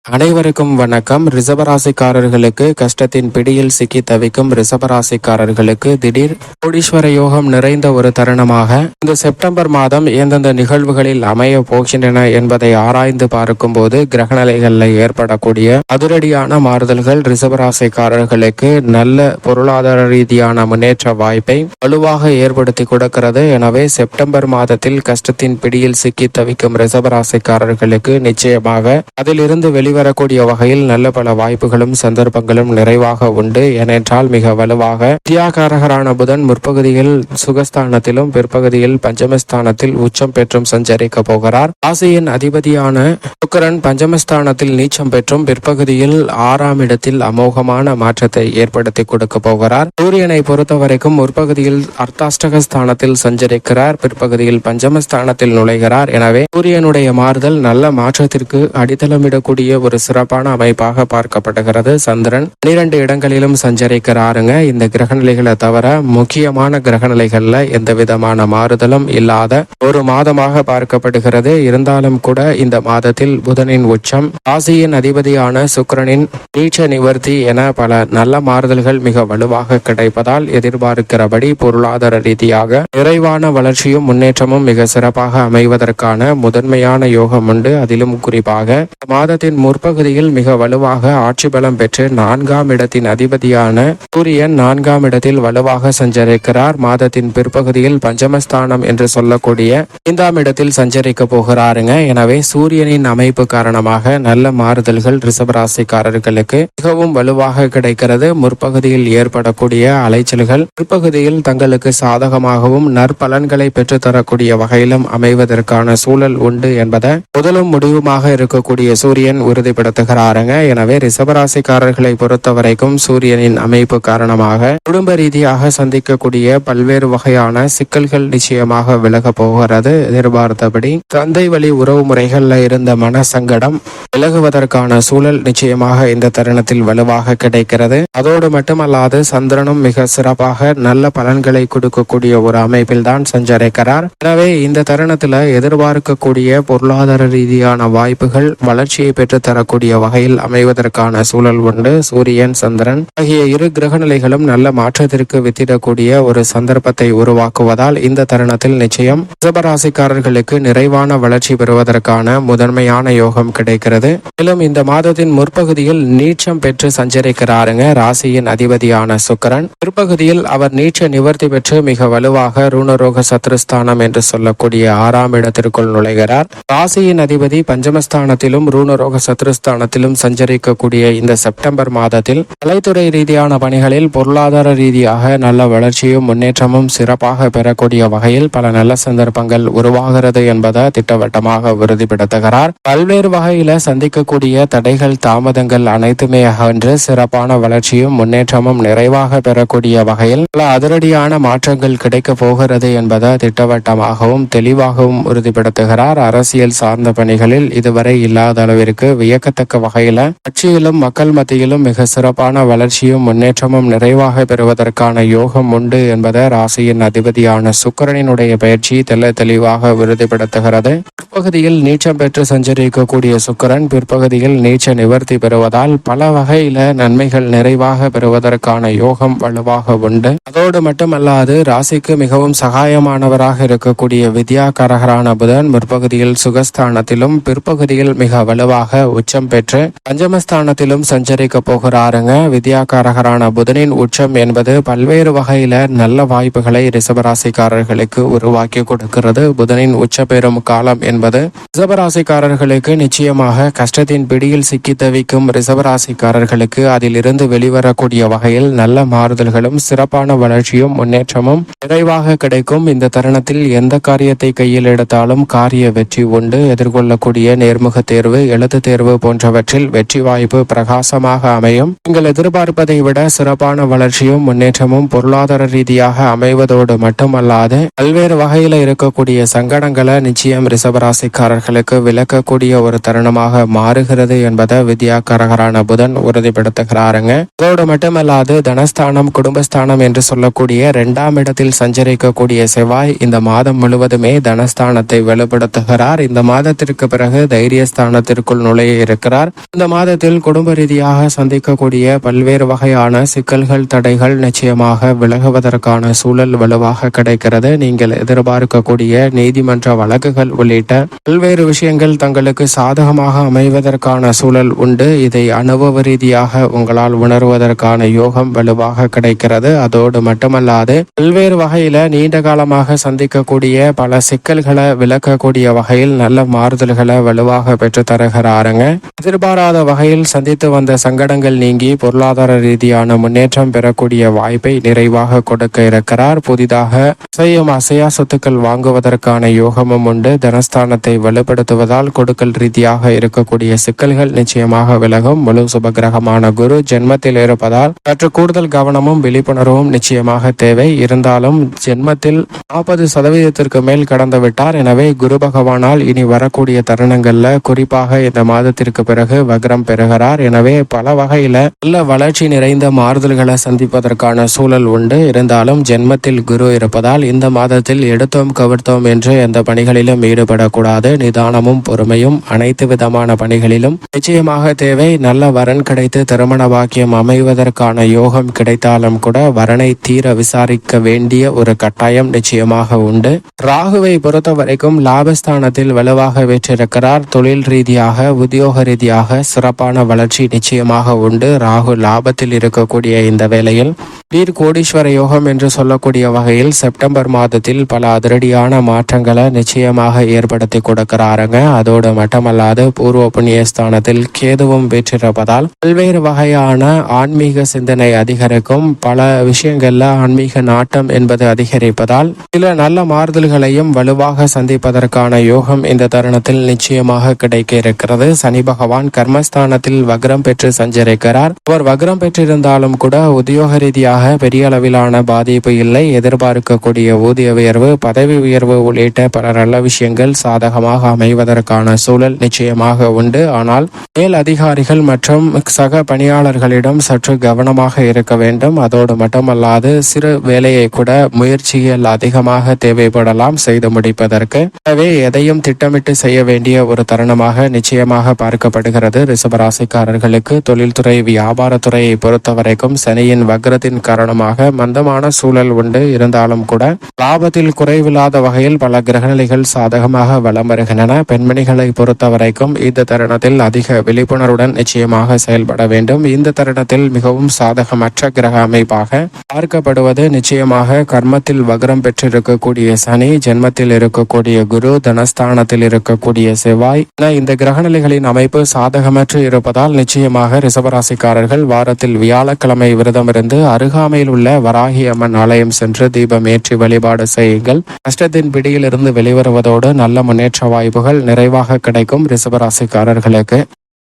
அனைவருக்கும் வணக்கம். ரிஷபராசிக்காரர்களுக்கு கஷ்டத்தின் பிடியில் சிக்கி தவிக்கும் ரிஷபராசிக்காரர்களுக்கு திடீர் கோடீஸ்வர யோகம் நிறைந்த ஒரு தருணமாக இந்த செப்டம்பர் மாதம் எந்தெந்த நிகழ்வுகளில் அமைய போகின்றன என்பதை ஆராய்ந்து பார்க்கும் போது கிரகநிலைகளில் ஏற்படக்கூடிய அதிரடியான மாறுதல்கள் ரிஷபராசிக்காரர்களுக்கு நல்ல பொருளாதார ரீதியான முன்னேற்ற வாய்ப்பை வலுவாக ஏற்படுத்தி கொடுக்கிறது. எனவே செப்டம்பர் மாதத்தில் கஷ்டத்தின் பிடியில் சிக்கி தவிக்கும் ரிஷபராசிக்காரர்களுக்கு நிச்சயமாக அதிலிருந்து வரக்கூடிய வகையில் நல்ல பல வாய்ப்புகளும் சந்தர்ப்பங்களும் நிறைவாக உண்டு. ஏனென்றால் மிக வலுவாக வித்யாகாரகரான புதன் முற்பகுதியில் சுகஸ்தானத்திலும் பிற்பகுதியில் பஞ்சமஸ்தானத்தில் உச்சம் பெற்றும் சஞ்சரிக்க போகிறார். ராசியின் அதிபதியான சுக்கிரன் பஞ்சமஸ்தானத்தில் நீச்சம் பெற்றும் பிற்பகுதியில் 6ஆம் இடத்தில் அமோகமான மாற்றத்தை ஏற்படுத்தி கொடுக்க போகிறார். சூரியனை பொறுத்தவரைக்கும் முற்பகுதியில் அர்த்தாஷ்டக ஸ்தானத்தில் சஞ்சரிக்கிறார், பிற்பகுதியில் பஞ்சமஸ்தானத்தில் நுழைகிறார். எனவே சூரியனுடைய மாறுதல் நல்ல மாற்றத்திற்கு அடித்தளமிடக்கூடிய ஒரு சிறப்பான அமைப்பாக பார்க்கப்படுகிறது. சந்திரன் 12 இடங்களிலும் சஞ்சரிக்கிறாருங்க. இந்த கிரகநிலைகளை தவிர முக்கியமான கிரகநிலைகள்ல எந்த விதமான மாறுதலும் இல்லாத ஒரு மாதமாக பார்க்கப்படுகிறது. இருந்தாலும் கூட இந்த மாதத்தில் புதனின் உச்சம், ராசியின் அதிபதியான சுக்கிரனின் நீச்ச நிவர்த்தி என பல நல்ல மாறுதல்கள் மிக வலுவாக கிடைப்பதால் எதிர்பார்க்கிறபடி பொருளாதார ரீதியாக நிறைவான வளர்ச்சியும் முன்னேற்றமும் மிக சிறப்பாக அமைவதற்கான முதன்மையான யோகம் உண்டு. அதிலும் குறிப்பாக மாதத்தின் முற்பகுதியில் மிக வலுவாக ஆட்சி பலம் பெற்று 4ஆம் இடத்தின் அதிபதியான சூரியன் 4ஆம் இடத்தில் வலுவாக சஞ்சரிக்கிறார். மாதத்தின் பிற்பகுதியில் பஞ்சமஸ்தானம் என்று சொல்லக்கூடிய 5ஆம் இடத்தில் சஞ்சரிக்க போகிறாருங்க. எனவே சூரியனின் அமைப்பு காரணமாக நல்ல மாறுதல்கள் ரிஷபராசிக்காரர்களுக்கு மிகவும் வலுவாக கிடைக்கிறது. முற்பகுதியில் ஏற்படக்கூடிய அலைச்சல்கள் பிற்பகுதியில் தங்களுக்கு சாதகமாகவும் நற்பலன்களை பெற்றுத்தரக்கூடிய வகையிலும் அமைவதற்கான சூழல் உண்டு என்பதை முதலும் முடிவுமாக இருக்கக்கூடிய சூரியன் உறுதிப்படுத்துகிறாருங்க. எனவே ரிஷபராசிக்காரர்களை பொறுத்த வரைக்கும் சூரியனின் அமைப்பு காரணமாக குடும்ப ரீதியாக சந்திக்கக்கூடிய பல்வேறு வகையான சிக்கல்கள் நிச்சயமாக விலக போகிறது. எதிர்பார்த்தபடி தந்தை வழி உறவு முறைகள்ல இருந்த மன சங்கடம் விலகுவதற்கான சூழல் நிச்சயமாக இந்த தருணத்தில் வலுவாக கிடைக்கிறது. அதோடு மட்டுமல்லாது சந்திரனும் மிக சிறப்பாக நல்ல பலன்களை கொடுக்கக்கூடிய ஒரு அமைப்பில் தான் சஞ்சரிக்கிறார். எனவே இந்த தருணத்தில் எதிர்பார்க்கக்கூடிய பொருளாதார ரீதியான வாய்ப்புகள் வளர்ச்சியை பெற்று தரக்கூடிய வகையில் அமைவதற்கான சூழல் உண்டு. சூரியன் சந்திரன் ஆகிய இரு கிரகநிலைகளும் நல்ல மாற்றத்திற்கு வித்திடக்கூடிய ஒரு சந்தர்ப்பத்தை உருவாக்குவதால் இந்த தருணத்தில் நிச்சயம் ரிஷபராசிக்காரர்களுக்கு நிறைவான வளர்ச்சி பெறுவதற்கான முதன்மையான யோகம் கிடைக்கிறது. மேலும் இந்த மாதத்தின் முற்பகுதியில் நீச்சம் பெற்று சஞ்சரிக்கிறாருங்க ராசியின் அதிபதியான சுக்கிரன். பிற்பகுதியில் அவர் நீச்ச நிவர்த்தி பெற்று மிக வலுவாக ரூணரோக சத்ருஸ்தானம் என்று சொல்லக்கூடிய 6ஆம் இடத்திற்குள் நுழைகிறார். ராசியின் அதிபதி பஞ்சமஸ்தானத்திலும் ரூணரோக சத்ருஸ்தானத்திலும் சஞ்சரிக்கக்கூடிய இந்த செப்டம்பர் மாதத்தில் கலைத்துறை ரீதியான பணிகளில் பொருளாதார ரீதியாக நல்ல வளர்ச்சியும் முன்னேற்றமும் சிறப்பாக பெறக்கூடிய வகையில் பல நல்ல சந்தர்ப்பங்கள் உருவாகிறது என்பதை திட்டவட்டமாக உறுதிப்படுத்துகிறார். பல்வேறு வகையில சந்திக்கக்கூடிய தடைகள் தாமதங்கள் அனைத்துமே அகன்று சிறப்பான வளர்ச்சியும் முன்னேற்றமும் நிறைவாக பெறக்கூடிய வகையில் பல அதிரடியான மாற்றங்கள் கிடைக்க போகிறது என்பதை திட்டவட்டமாகவும் தெளிவாகவும் உறுதிப்படுத்துகிறார். அரசியல் சார்ந்த பணிகளில் இதுவரை இல்லாத அளவிற்கு வியக்கத்தக்க வகையில கட்சியிலும் மக்கள் மத்தியிலும் மிக சிறப்பான வளர்ச்சியும் முன்னேற்றமும் நிறைவாக பெறுவதற்கான யோகம் உண்டு என்பதை ராசியின் அதிபதியான சுக்கிரனினுடைய பயிற்சி தெளிவாக உறுதிப்படுத்துகிறது. பிற்பகுதியில் நீச்சம் பெற்று சஞ்சரிக்கக்கூடிய சுக்கிரன் பிற்பகுதியில் நீச்ச நிவர்த்தி பெறுவதால் பல வகையில நன்மைகள் நிறைவாக பெறுவதற்கான யோகம் வலுவாக உண்டு. அதோடு மட்டுமல்லாது ராசிக்கு மிகவும் சகாயமானவராக இருக்கக்கூடிய வித்யாகாரகரான புதன் முற்பகுதியில் சுகஸ்தானத்திலும் பிற்பகுதியில் மிக வலுவாக உச்சம் பெற்று பஞ்சமஸ்தானத்திலும் சஞ்சரிக்க போகிறாருங்க. வித்யாகாரகரான புதனின் உச்சம் என்பது பல்வேறு வகையில நல்ல வாய்ப்புகளை ரிஷபராசிக்காரர்களுக்கு உருவாக்கி கொடுக்கிறது. புதனின் உச்ச பெறும் காலம் என்பது ரிஷபராசிக்காரர்களுக்கு நிச்சயமாக கஷ்டத்தின் பிடியில் சிக்கி தவிக்கும் ரிஷபராசிக்காரர்களுக்கு அதிலிருந்து வெளிவரக்கூடிய வகையில் நல்ல மாறுதல்களும் சிறப்பான வளர்ச்சியும் முன்னேற்றமும் நிறைவாக கிடைக்கும். இந்த தருணத்தில் எந்த காரியத்தை கையில் எடுத்தாலும் காரிய வெற்றி உண்டு. எதிர்கொள்ளக்கூடிய நேர்முக தேர்வு, எழுத்து தேர்வு போன்றவற்றில் வெற்றி வாய்ப்பு பிரகாசமாக அமையும். நீங்கள் எதிர்பார்ப்பதை விட சிறப்பான வளர்ச்சியும் முன்னேற்றமும் பொருளாதார ரீதியாக அமைவதோடு மட்டுமல்லாது பல்வேறு வகையில இருக்கக்கூடிய சங்கடங்களை நிச்சயம் ரிஷபராசிக்காரர்களுக்கு விளக்கக்கூடிய ஒரு தருணமாக மாறுகிறது என்பதை வித்யாகாரகரான புதன் உறுதிப்படுத்துகிறாருங்க. அதோடு மட்டுமல்லாது தனஸ்தானம் குடும்பஸ்தானம் என்று சொல்லக்கூடிய 2ஆம் இடத்தில் சஞ்சரிக்கக்கூடிய செவ்வாய் இந்த மாதம் முழுவதுமே தனஸ்தானத்தை வலுப்படுத்துகிறார். இந்த மாதத்திற்கு பிறகு தைரியஸ்தானத்திற்குள் நுழைய இருக்கிறார். இந்த மாதத்தில் குடும்ப ரீதியாக சந்திக்கக்கூடிய பல்வேறு வகையான சிக்கல்கள் தடைகள் நிச்சயமாக விலகுவதற்கான சூழல் வலுவாக கிடைக்கிறது. நீங்கள் எதிர்பார்க்கக்கூடிய நீதிமன்ற வழக்குகள் உள்ளிட்ட பல்வேறு விஷயங்கள் தங்களுக்கு சாதகமாக அமைவதற்கான சூழல் உண்டு. இதை அனுபவ ரீதியாக உங்களால் உணர்வதற்கான யோகம் வலுவாக கிடைக்கிறது. அதோடு மட்டுமல்லாது பல்வேறு வகையில நீண்ட காலமாக சந்திக்கக்கூடிய பல சிக்கல்களை விளக்கக்கூடிய வகையில் நல்ல மாறுதல்களை வலுவாக பெற்று தருகிறாருங்க. எதிர்பாராத வகையில் சந்தித்து வந்த சங்கடங்கள் நீங்கி பொருளாதார ரீதியான முன்னேற்றம் பெறக்கூடிய வாய்ப்பை நிறைவாக கொடுக்க இருக்கிறார். புதிதாக செய்யும் அசையா சொத்துக்கள் வாங்குவதற்கான யோகமும் உண்டு. தனஸ்தானத்தை வலுப்படுத்துவதால் கொடுக்கல் ரீதியாக இருக்கக்கூடிய சிக்கல்கள் நிச்சயமாக விலகும். முழு சுபகிரகமான குரு ஜென்மத்தில் இருப்பதால் சற்று கூடுதல் கவனமும் விழிப்புணர்வும் நிச்சயமாக தேவை. இருந்தாலும் ஜென்மத்தில் 40% மேல் கடந்து விட்டார். எனவே குரு பகவானால் இனி வரக்கூடிய தருணங்கள்ல குறிப்பாக இந்த மாதத்திற்கு பிறகு வக்ரம் பெறுகிறார். எனவே பல வகையில நல்ல வளர்ச்சி நிறைந்த மாறுதல்களை சந்திப்பதற்கான சூழல் உண்டு. இருந்தாலும் ஜென்மத்தில் குரு இருப்பதால் இந்த மாதத்தில் எடுத்தோம் கவிர்த்தோம் என்று எந்த பணிகளிலும் ஈடுபடக்கூடாது. நிதானமும் பொறுமையும் அனைத்து விதமான பணிகளிலும் நிச்சயமாக தேவை. நல்ல வரன் கிடைத்து திருமண பாக்கியம் அமைவதற்கான யோகம் கிடைத்தாலும் கூட வரனை தீர விசாரிக்க வேண்டிய ஒரு கட்டாயம் நிச்சயமாக உண்டு. ராகுவை பொறுத்த வரைக்கும் லாபஸ்தானத்தில் வலுவாக வெற்றிருக்கிறார். தொழில் ரீதியாக உத்தியோக ரீதியாக சிறப்பான வளர்ச்சி நிச்சயமாக உண்டு. ராகு லாபத்தில் இருக்கக்கூடிய இந்த வேளையில் திடீர் கோடீஸ்வர யோகம் என்று சொல்லக்கூடிய வகையில் செப்டம்பர் மாதத்தில் பல அதிரடியான மாற்றங்களை நிச்சயமாக ஏற்படுத்தி கொடுக்கிறாருங்க. அதோடு மட்டுமல்லாது பூர்வ புண்ணிய ஸ்தானத்தில் கேதுவும் வெற்றிருப்பதால் பல்வேறு வகையான ஆன்மீக சிந்தனை அதிகரிக்கும். பல விஷயங்கள்ல ஆன்மீக நாட்டம் என்பது அதிகரிப்பதால் சில நல்ல மாறுதல்களையும் வலுவாக சந்திப்பதற்கான யோகம் இந்த தருணத்தில் நிச்சயமாக கிடைக்க இருக்கிறது. சனி பகவான் கர்மஸ்தானத்தில் வக்ரம் பெற்று சஞ்சரிக்கிறார். அவர் வக்ரம் பெற்றிருந்தாலும் கூட உத்தியோக ரீதியாக பெரிய அளவிலான பாதிப்பு இல்லை. எதிர்பார்க்கக்கூடிய ஊதிய உயர்வு பதவி உயர்வு உள்ளிட்ட பல நல்ல விஷயங்கள் சாதகமாக அமைவதற்கான சூழல் நிச்சயமாக உண்டு. ஆனால் மேல் அதிகாரிகள் மற்றும் சக பணியாளர்களிடம் சற்று கவனமாக இருக்க வேண்டும். அதோடு மட்டுமல்லாது சிறு வேலையை கூட முயற்சிகள் அதிகமாக தேவைப்படலாம் செய்து முடிப்பதற்கு. எனவே எதையும் திட்டமிட்டு செய்ய வேண்டிய ஒரு தருணமாக நிச்சயமாக பார்க்கப்படுகிறது. ரிஷபராசிக்காரர்களுக்கு தொழில்துறை வியாபாரத்துறையை பொறுத்தவரைக்கும் சனியின் வக்ரத்தின் காரணமாக மந்தமான சூழல் உண்டு. இருந்தாலும் கூட லாபத்தில் குறைவில்லாத வகையில் பல கிரகநிலைகள் சாதகமாக வலம் வருகின்றன. பெண்மணிகளை பொறுத்தவரைக்கும் இந்த தருணத்தில் அதிக விழிப்புணர்வுடன் நிச்சயமாக செயல்பட வேண்டும். இந்த தருணத்தில் மிகவும் சாதகமற்ற கிரக அமைப்பாக பார்க்கப்படுவது நிச்சயமாக கர்மத்தில் வக்ரம் பெற்றிருக்கக்கூடிய சனி, ஜென்மத்தில் இருக்கக்கூடிய குரு, தனஸ்தானத்தில் இருக்கக்கூடிய செவ்வாய். இந்த கிரகநிலைகளின் அமைப்பு சாதகமற்று இருப்பதால் நிச்சயமாக ரிஷபராசிக்காரர்கள் வாரத்தில் வியாழக்கிழமை விரதம் இருந்து அருகாமையில் உள்ள வராகி அம்மன் ஆலயம் சென்று தீபம் ஏற்றி வழிபாடு செய்யுங்கள். கஷ்டத்தின் பிடியில் இருந்து வெளிவருவதோடு நல்ல முன்னேற்ற வாய்ப்புகள் நிறைவாக கிடைக்கும். ரிஷபராசிக்காரர்களுக்கு